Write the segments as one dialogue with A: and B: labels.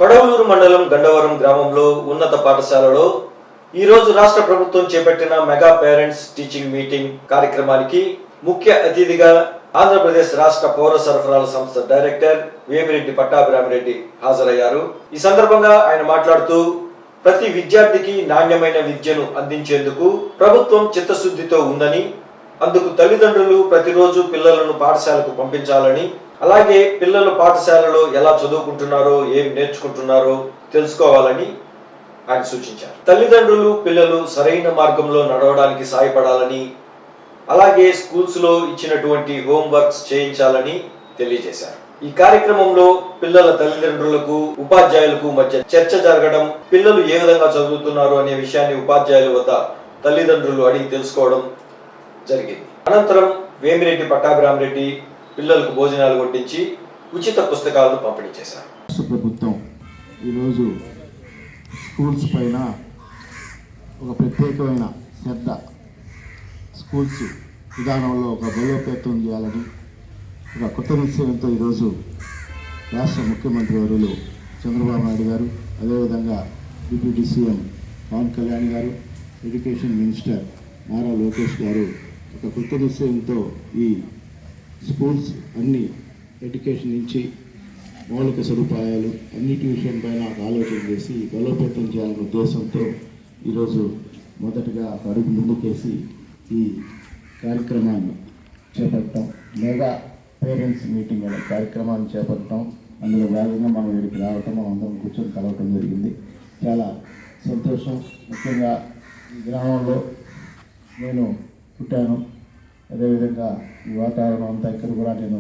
A: కొడవలూరు మండలం గండవరం గ్రామంలో ఉన్నత పాఠశాలలో ఈ రోజు రాష్ట్ర ప్రభుత్వం చేపట్టిన మెగా పేరెంట్స్ టీచింగ్ మీటింగ్ కార్యక్రమానికి ముఖ్య అతిథిగా ఆంధ్రప్రదేశ్ రాష్ట్ర పౌర సరఫరాల సంస్థ డైరెక్టర్ వేమిరెడ్డి పట్టాభిరామిరెడ్డి హాజరయ్యారు. ఈ సందర్భంగా ఆయన మాట్లాడుతూ ప్రతి విద్యార్థికి నాణ్యమైన విద్యను అందించేందుకు ప్రభుత్వం చిత్తశుద్ధితో ఉందని, అందుకు తల్లిదండ్రులు ప్రతిరోజు పిల్లలను పాఠశాలకు పంపించాలని, అలాగే పిల్లలు పాఠశాలలో ఎలా చదువుకుంటున్నారో ఏం నేర్చుకుంటున్నారో తెలుసుకోవాలని ఆయన సూచించారు. తల్లిదండ్రులు పిల్లలు సరైన మార్గంలో నడవడానికి సాయపడాలని, అలాగే స్కూల్స్ లో ఇచ్చినటువంటి హోంవర్క్స్ చేయించాలని తెలియజేశారు. ఈ కార్యక్రమంలో పిల్లల తల్లిదండ్రులకు ఉపాధ్యాయులకు మధ్య చర్చ జరగడం, పిల్లలు ఏ విధంగా చదువుతున్నారు అనే విషయాన్ని ఉపాధ్యాయుల వద్ద తల్లిదండ్రులు అడిగి తెలుసుకోవడం జరిగింది. అనంతరం వేమిరెడ్డి పట్టాభిరామిరెడ్డి పిల్లలకు భోజనాలు వడ్డించి ఉచిత పుస్తకాలను పంపిణీ చేశారు.
B: రాష్ట్ర ప్రభుత్వం ఈరోజు స్కూల్స్ పైన ఒక ప్రత్యేకమైన శ్రద్ధ, స్కూల్స్ విధానంలో ఒక బలోపేతం చేయాలని ఒక కొత్త నిశ్చయంతో ఈరోజు రాష్ట్ర ముఖ్యమంత్రి వర్యులు చంద్రబాబు నాయుడు గారు, అదేవిధంగా డిప్యూటీ సీఎం పవన్ కళ్యాణ్ గారు, ఎడ్యుకేషన్ మినిస్టర్ నారా లోకేష్ గారు ఒక కొత్త నిశ్చయంతో ఈ స్కూల్స్ అన్ని ఎడ్యుకేషన్ నుంచి మౌలిక సదుపాయాలు అన్నిటి విషయం పైన ఒక ఆలోచన చేసి బలోపేతం చేయాలనే ఉద్దేశంతో ఈరోజు మొదటగా ఒక అడుగు ముందుకేసి ఈ కార్యక్రమాన్ని చేపడతాం. మెగా పేరెంట్స్ మీటింగ్ అనే కార్యక్రమాన్ని చేపడతాం. అందులో భాగంగా మనం ఇక్కడికి రావటం, మనం అందరం కూర్చొని కలవటం జరిగింది. చాలా సంతోషం. ముఖ్యంగా ఈ గ్రామంలో నేను పుట్టాను, అదేవిధంగా ఈ వాతావరణం అంతా ఇక్కడ కూడా నేను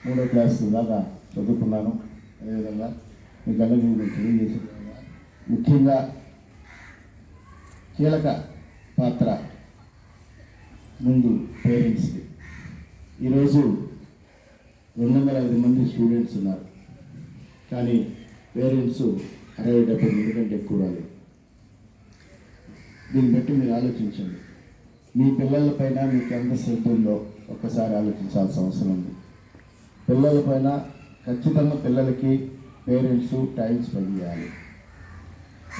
B: 3వ క్లాసు దాకా చదువుకున్నాను. అదేవిధంగా మీకు అందరికీ నేను తెలియజేసిన ముఖ్యంగా కీలక పాత్ర ముందు పేరెంట్స్కి. ఈరోజు 205 మంది స్టూడెంట్స్ ఉన్నారు, కానీ పేరెంట్స్ 60-70 మంది కంటే ఎక్కువ రాలేదు. దీన్ని బట్టి మీరు ఆలోచించండి, మీ పిల్లలపైన మీకు ఎంత శ్రద్ధ ఉందో ఒక్కసారి ఆలోచించాల్సిన అవసరం ఉంది. పిల్లలపైన ఖచ్చితంగా పిల్లలకి పేరెంట్స్ టైం స్పెండ్ చేయాలి.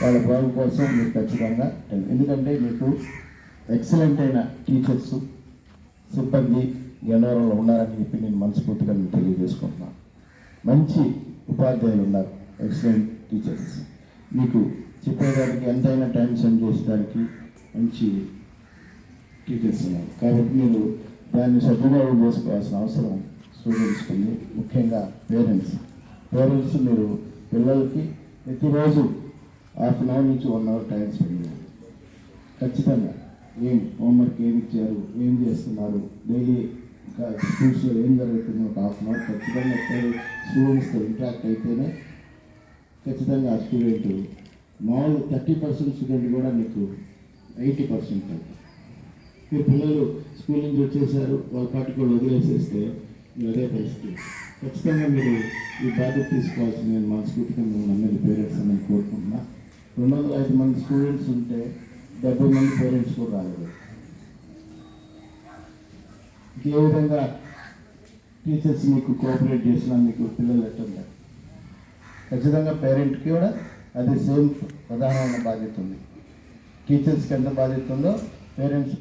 B: వాళ్ళ బాగు కోసం మీరు ఖచ్చితంగా ఎందుకంటే మీకు ఎక్సలెంట్ అయిన టీచర్స్ సిబ్బంది గన్నవరంలో ఉన్నారని చెప్పి నేను మనస్ఫూర్తిగా మీకు తెలియజేసుకుంటున్నాను. మంచి ఉపాధ్యాయులు ఉన్నారు, ఎక్సలెంట్ టీచర్స్. మీకు చెప్పేదానికి ఎంతైనా టైం స్పెండ్ చేసేదానికి మంచి టీచర్స్ ఉన్నారు. కాబట్టి మీరు దాన్ని సద్వినియోగం చేసుకోవాల్సిన అవసరం స్టూడెంట్స్కి ఉంది. ముఖ్యంగా పేరెంట్స్ మీరు పిల్లలకి ప్రతిరోజు ½ గంట నుంచి 1 అవర్ టైం స్పెండ్ చేయాలి. ఖచ్చితంగా ఏం హోంవర్క్ ఏమి ఇచ్చారు, ఏం చేస్తున్నారు, డైలీ స్కూల్స్లో ఏం జరుగుతుందో ఒక ½ అవర్ ఖచ్చితంగా స్టూడెంట్స్తో ఇంటరాక్ట్ అయితేనే ఖచ్చితంగా ఆ స్టూడెంట్ మామూలు 30% స్టూడెంట్ కూడా మీకు 80% అవుతుంది. మీరు పిల్లలు స్కూల్ నుంచి వచ్చేసారు, వాళ్ళ పాటికి వాళ్ళు వదిలేసేస్తే మీరు అదే పరిస్థితి. ఖచ్చితంగా మీరు ఈ బాధ్యత తీసుకోవాల్సింది నేను మనస్ఫూర్తిగా మేము అందరి పేరెంట్స్ అని కోరుకుంటున్నా. 205 మంది స్టూడెంట్స్ ఉంటే 70 మంది పేరెంట్స్ కూడా రాలేదు. ఏ విధంగా టీచర్స్ మీకు కోఆపరేట్ చేసినా మీకు పిల్లలు ఎట్టుంటారు. ఖచ్చితంగా పేరెంట్కి కూడా అదే సేమ్ ప్రధానమైన బాధ్యత ఉంది. టీచర్స్కి ఎంత బాధ్యత ఉందో పేరెంట్స్